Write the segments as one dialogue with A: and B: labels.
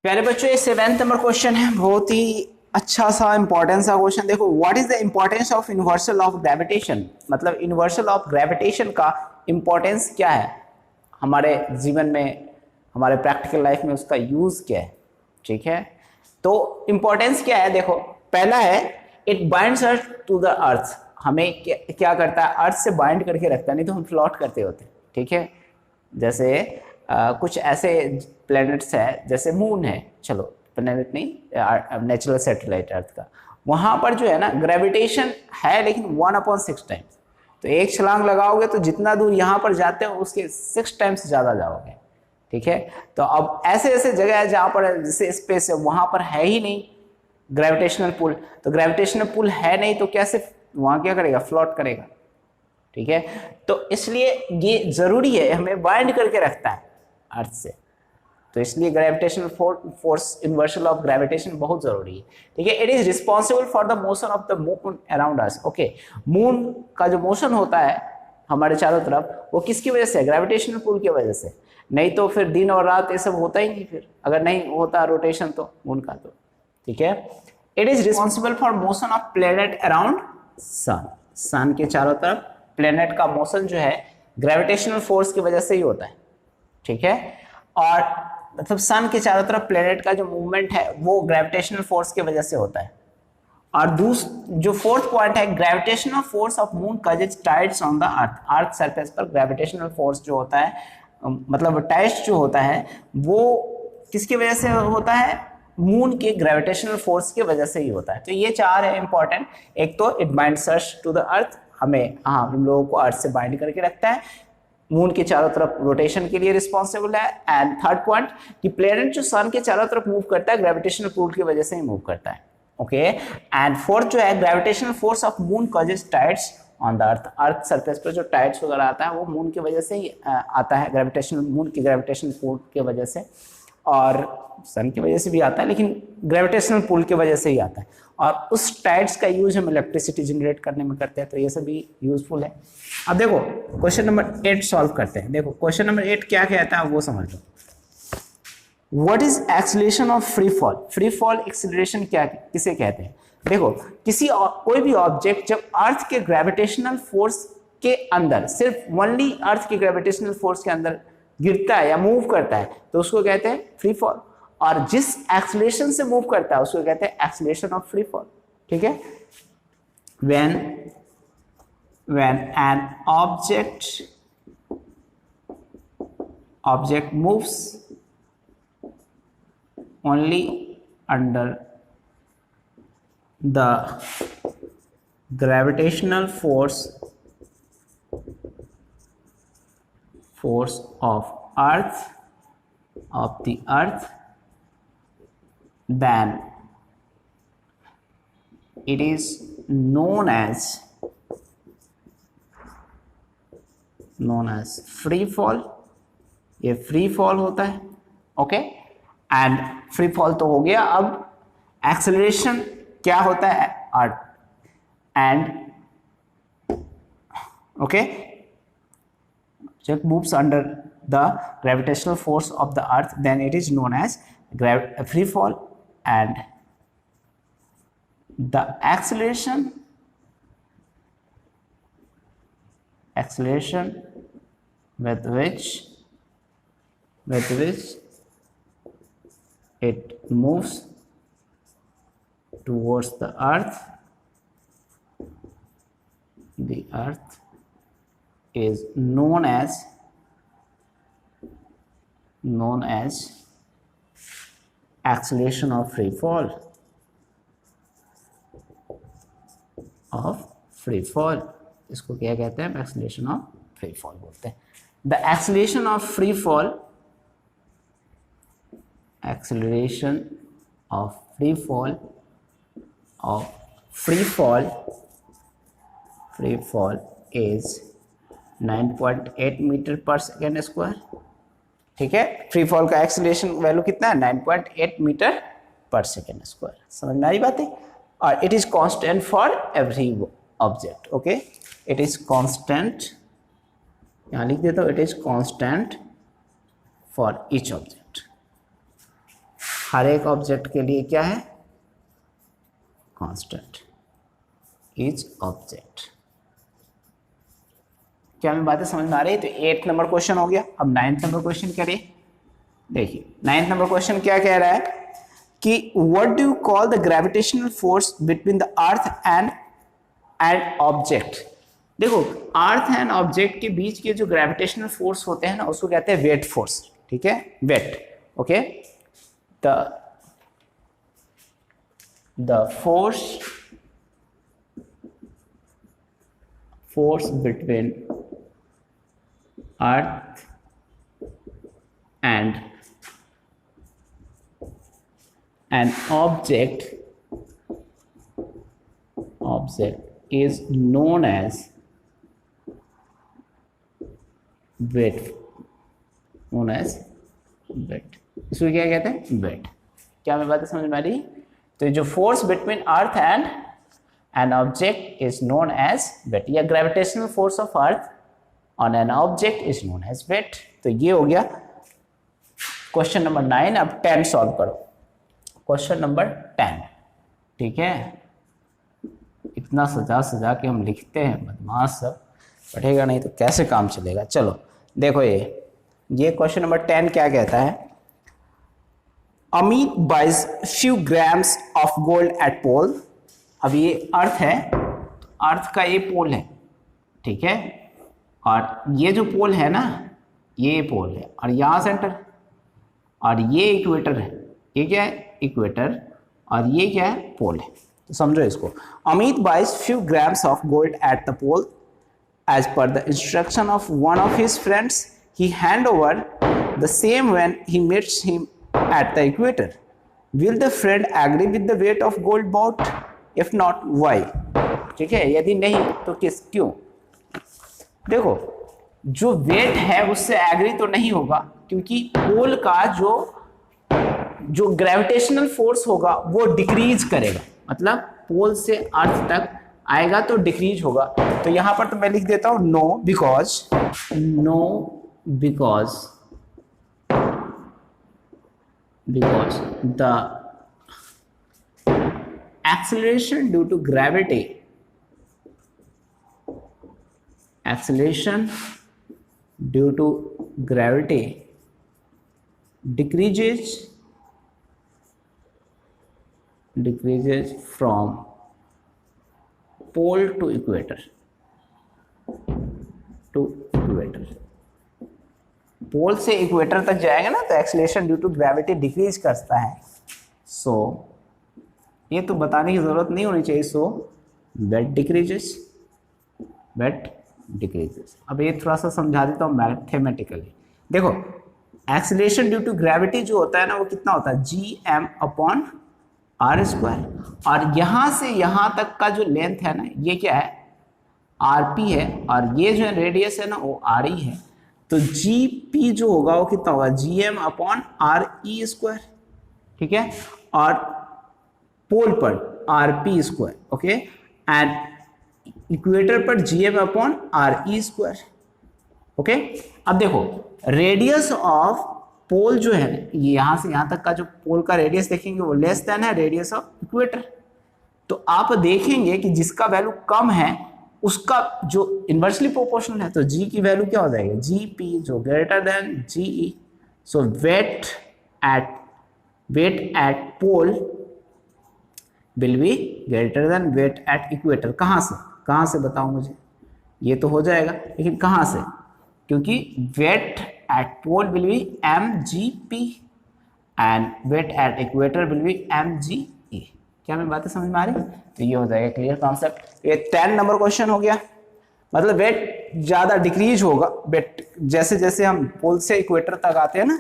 A: प्यारे बच्चों, ये 7th नंबर क्वेश्चन है। बहुत ही अच्छा सा इंपॉर्टेंट सा क्वेश्चन। देखो, what is the importance of universal of gravitation. मतलब यूनिवर्सल ऑफ ग्रेविटेशन का इंपॉर्टेंस क्या है हमारे जीवन में, हमारे प्रैक्टिकल लाइफ में उसका यूज क्या है। ठीक है, तो इंपॉर्टेंस क्या है। देखो, पहला है it binds us to the earth. हमें क्या करता है, अर्थ से बाइंड करके रखता है, नहीं तो हम फ्लोट करते होते। ठीक है, जैसे कुछ ऐसे प्लैनेट्स है, जैसे मून है, चलो प्लैनेट नहीं, नेचुरल सैटेलाइट अर्थ का, वहां पर जो है ना ग्रेविटेशन है, लेकिन 1/6 टाइम्स। तो एक छलांग लगाओगे तो जितना दूर यहाँ पर जाते हो उसके 6 टाइम्स ज्यादा जाओगे। ठीक है, तो अब ऐसे ऐसे जगह है जहां पर जैसे स्पेस है, वहां पर है ही नहीं ग्रेविटेशनल पुल। तो ग्रेविटेशनल पुल है नहीं तो कैसे वहां क्या करेगा, फ्लोट करेगा। ठीक है, तो इसलिए ये जरूरी है, हमें बाइंड करके रखता है अर्थ से। तो इसलिए gravitational force, universal of gravitation बहुत जरूरी है। ठीक है, it is responsible for the motion of the moon around us. Okay, moon का जो मोशन होता है हमारे चारों तरफ, वो किसकी वजह से, ग्रेविटेशनल पुल की वजह से। नहीं तो फिर दिन और रात ये सब होता ही नहीं, फिर अगर नहीं होता रोटेशन तो मून का तो। ठीक है, it is responsible for motion of planet around sun. Sun के चारों तरफ प्लेनेट का मोशन जो है ग्रेविटेशनल फोर्स की वजह से ही होता है। ठीक है, और मतलब सन के चारों तरफ प्लेनेट का जो मूवमेंट है वो ग्रेविटेशनल फोर्स की वजह से होता है। और जो फोर्थ पॉइंट है, gravitational force of moon causes tides on the earth. Earth surface पर ग्रेविटेशनल फोर्स जो होता है, मतलब टाइड्स जो होता है, वो किसकी वजह से होता है, मून के ग्रेविटेशनल फोर्स की वजह से ही होता है। तो ये चार है इंपॉर्टेंट। एक तो it binds us to the earth, हमें हम लोगों को अर्थ से बाइंड करके रखता है, मून के चारों तरफ रोटेशन के लिए रिस्पॉन्सिबल है। एंड थर्ड पॉइंट कि प्लेनेट जो सन के चारों तरफ मूव करता है ग्रेविटेशनल पुल की वजह से ही मूव करता है। ओके, एंड फोर्थ जो है, gravitational force of moon causes tides on the earth. Earth surface पर जो टाइड्स वगैरह आता है वो मून की वजह से ही आता है, ग्रेविटेशनल, मून की ग्रेविटेशनल पुल की वजह से, और सन की वजह से भी आता है, लेकिन ग्रेविटेशनल पुल की वजह से ही आता है। और उस टाइड्स का यूज हम इलेक्ट्रिसिटी जनरेट करने में करते हैं, तो ये सभी यूजफुल है। अब देखो क्वेश्चन नंबर 8 सॉल्व करते हैं। देखो क्वेश्चन नंबर 8 क्या कहता है वो समझ लो। What is acceleration of free fall. Free fall acceleration क्या किसे कहते हैं। देखो, कोई भी ऑब्जेक्ट जब अर्थ के ग्रेविटेशनल फोर्स के अंदर, सिर्फ ओनली अर्थ के ग्रेविटेशनल फोर्स के अंदर गिरता है या मूव करता है, तो उसको कहते हैं फ्री फॉल। और जिस एक्सीलरेशन से मूव करता है उसको कहते हैं एक्सीलरेशन ऑफ फ्री फॉल। ठीक है, when an object moves only under the gravitational force of the earth, then it is known as free fall. ये फ्री फॉल होता है। ओके, एंड फ्री फॉल तो हो गया। अब एक्सेलरेशन क्या होता है, अर्थ एंड ओके, जब moves under the gravitational force of the earth, then it is known as free fall. And the acceleration with which it moves towards the earth is known as acceleration of free fall इसको क्या कहते हैं, acceleration of free fall बोलते हैं। The acceleration of free fall is 9.8 metre per second square. ठीक है, free fall का acceleration value कितना है, 9.8 मीटर पर सेकेंड स्क्वायर। समझ में आ रही बात है। और it is constant for every object. Okay, it is constant, यहां लिख देता हूं, it is constant for each object. हर एक ऑब्जेक्ट के लिए क्या है, कांस्टेंट, इच ऑब्जेक्ट। क्या हमें बातें समझ में आ रही है? तो 8 नंबर क्वेश्चन हो गया। अब 9th नंबर क्वेश्चन करिए। देखिए 9th नंबर क्वेश्चन क्या कह रहा है कि what do you call the gravitational force between the earth and an object. देखो अर्थ एंड ऑब्जेक्ट के बीच के जो ग्रेविटेशनल फोर्स होते हैं ना, उसको कहते हैं वेट फोर्स। ठीक है, weight. Okay, the force between earth and an object is known as weight, इसको क्या कहते हैं, वेट। क्या हमें बात समझ में आ रही? तो जो force between earth and an object is known as weight, या gravitational force of earth on an object is known as weight. तो ये हो गया क्वेश्चन नंबर 9। अब 10 सॉल्व करो। Question number 10। ठीक है, इतना सजा के हम लिखते हैं, बदमाश सब, पढ़ेगा नहीं तो कैसे काम चलेगा। चलो देखो ये क्वेश्चन नंबर 10 क्या कहता है, Amit buys few grams of gold at pole. अब ये अर्थ है, अर्थ का ये पोल है, ठीक है, और ये जो पोल है ना, ये पोल है, और यहाँ सेंटर, और ये इक्वेटर है। ये क्या है, इक्वेटर, और ये क्या है, पोल है। तो समझो इसको। Amit buys few grams of gold at the pole as per the instruction of one of his friends, he hand over the same when he meets him at the equator. Will the friend agree with the weight of gold bought? If not why? ठीक है, यदि नहीं तो क्यों? देखो जो wait है उससे एग्री तो नहीं होगा, क्योंकि पोल का जो ग्रेविटेशनल फोर्स होगा वो डिक्रीज करेगा, मतलब पोल से अर्थ तक आएगा तो डिक्रीज होगा। तो यहां पर तो मैं लिख देता हूं no because the acceleration due to gravity decreases from pole to equator pole से इक्वेटर तक जाएगा ना, तो acceleration due to gravity decrease करता है। सो ये तो बताने की जरूरत नहीं होनी चाहिए। सो वेट डिक्रीजेस। अब ये थोड़ा सा समझा देता हूँ मैथमेटिकली। देखो एक्सीलरेशन ड्यू टू ग्रेविटी जो होता है ना, वो कितना होता है, Gm/r²। और यहाँ से यहाँ तक का जो लेंथ है ना, ये क्या है, rp है, और ये जो रेडियस है ना वो re है। तो gp जो होगा वो कितना होगा, Gm/re²। ठीक है, और पोल पर rp²। ओके, एंड इक्वेटर पर Gm/re²। ओके, अब देखो रेडियस ऑफ पोल जो है, ये यहां से यहां तक का जो पोल का रेडियस देखेंगे वो लेस देन है रेडियस ऑफ इक्वेटर। तो आप देखेंगे कि जिसका वैल्यू कम है उसका जो इन्वर्सली प्रोपोर्शनल है, तो g की वैल्यू क्या हो जाएगी, Gp जो greater than Ge। So weight at pole will be greater than weight at equator. कहां से बताओ मुझे, ये तो हो जाएगा, लेकिन कहां से, क्योंकि weight at pole will be mgp and weight at equator will be mge। क्या मैं बातें समझ में आ रही? तो ये हो जाएगा क्लियर कॉन्सेप्ट। ये 10 नंबर क्वेश्चन हो गया। मतलब वेट ज्यादा डिक्रीज होगा, वेट जैसे जैसे हम पोल से इक्वेटर तक आते हैं ना,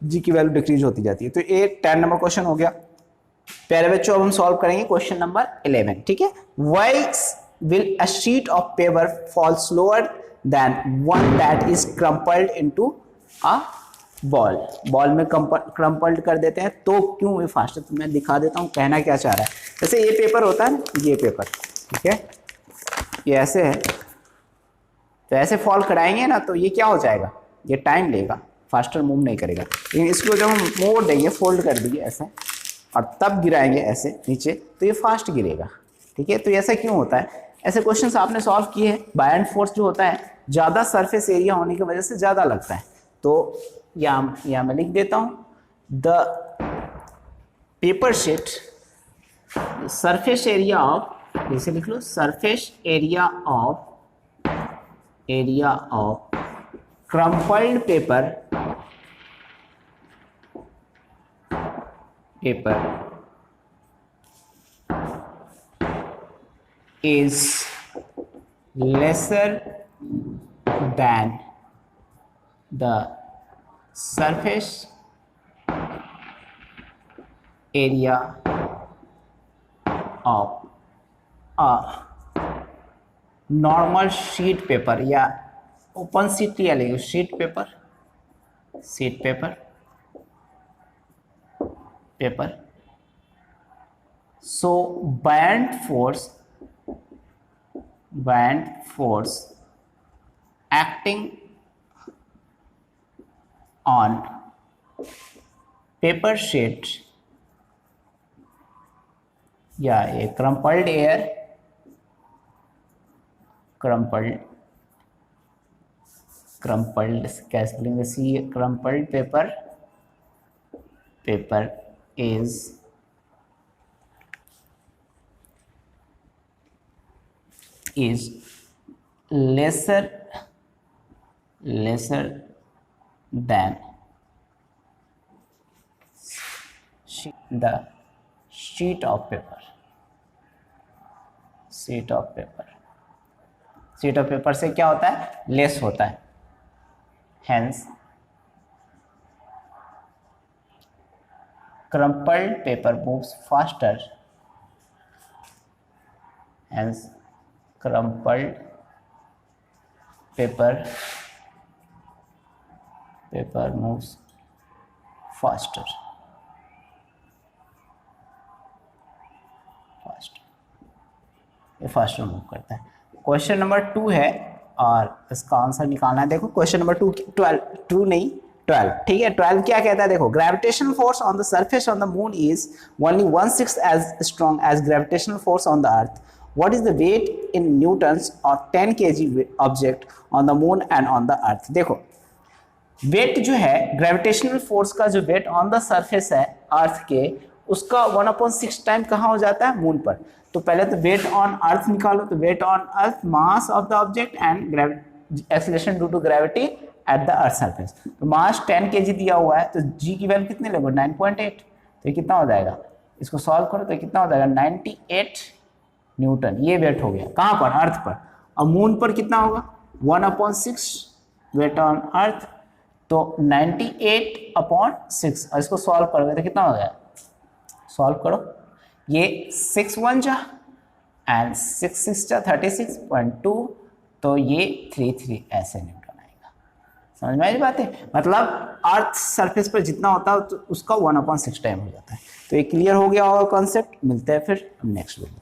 A: जी की वैल्यू डिक्रीज होती जाती है। तो ये 10 नंबर क्वेश्चन हो गया। प्यारे बच्चों अब हम सॉल्व करेंगे क्वेश्चन नंबर 11। ठीक है, why will a sheet of paper fall slower then one that is crumpled into a ball. Ball में क्रम्पल्ड कर देते हैं तो क्यों, ये फास्ट तो मैं दिखा देता हूँ कहना क्या चाह रहा है। जैसे ये पेपर होता है ना, ये पेपर, ठीक है, ये ऐसे है, तो ऐसे फॉल कराएंगे ना तो ये क्या हो जाएगा, ये टाइम लेगा, फास्टर मूव नहीं करेगा। लेकिन इसको जब हम मोड़ देंगे, फोल्ड कर देंगे ऐसे और तब गिराएंगे ऐसे नीचे, तो ये फास्ट गिरेगा। ठीक है, तो ऐसा क्यों होता है? ऐसे क्वेश्चंस आपने सॉल्व किए हैं। बायएंड फोर्स जो होता है ज़्यादा सरफेस एरिया होने की वजह से ज़्यादा लगता है। तो यहाँ मैं लिख देता हूँ, the paper sheet surface area of, जैसे लिख लो, surface area of crumpled paper is lesser than the surface area of a normal sheet paper, या ओपन शीट या लेंगे sheet paper. So buoyant force acting on paper sheet या ये crumpled कैसे बोलेंगे, सी crumpled paper is lesser than the sheet of paper से क्या होता है? लेस होता है। Hence, crumpled paper moves faster. Hence, crumpled paper moves faster. ये फास्टर मूव करता है। क्वेश्चन नंबर 2 है और इसका आंसर निकालना है। देखो क्वेश्चन नंबर 12, ठीक है। 12 क्या कहता है? देखो, gravitational force on the surface on the moon is only 1/6 as strong as gravitational force on the earth. What is the weight in newtons of 10 kg object on the moon and on the earth. देखो, weight जो है, gravitational force का जो wait on the surface है अर्थ के, उसका 1/6 time कहाँ हो जाता है? मून पर। तो पहले तो वेट ऑन अर्थ निकालो, तो weight on earth mass of the object and acceleration due to gravity at the earth surface. तो मास 10 kg दिया हुआ है, तो जी की वैल्यू कितने लोगे? 9.8। तो ये कितना हो जाएगा? इसको सॉल्व करो तो कितना हो जाएगा? 98 न्यूटन। ये वेट हो गया कहाँ पर? अर्थ पर। और मून पर कितना होगा? 1/6 वेट ऑन अर्थ, तो 98/6। और इसको सॉल्व करोगे तो कितना हो जाएगा? सॉल्व करो, ये 6 1 जा एंड 6 6 जा 36.2, तो ये 33 ऐसे न्यूटन आएगा। समझ में आई बात है? मतलब अर्थ सरफेस पर जितना होता है तो उसका 1/6 टाइम हो जाता है। तो ये क्लियर हो गया होगा कॉन्सेप्ट। मिलते हैं फिर नेक्स्ट वीडियो।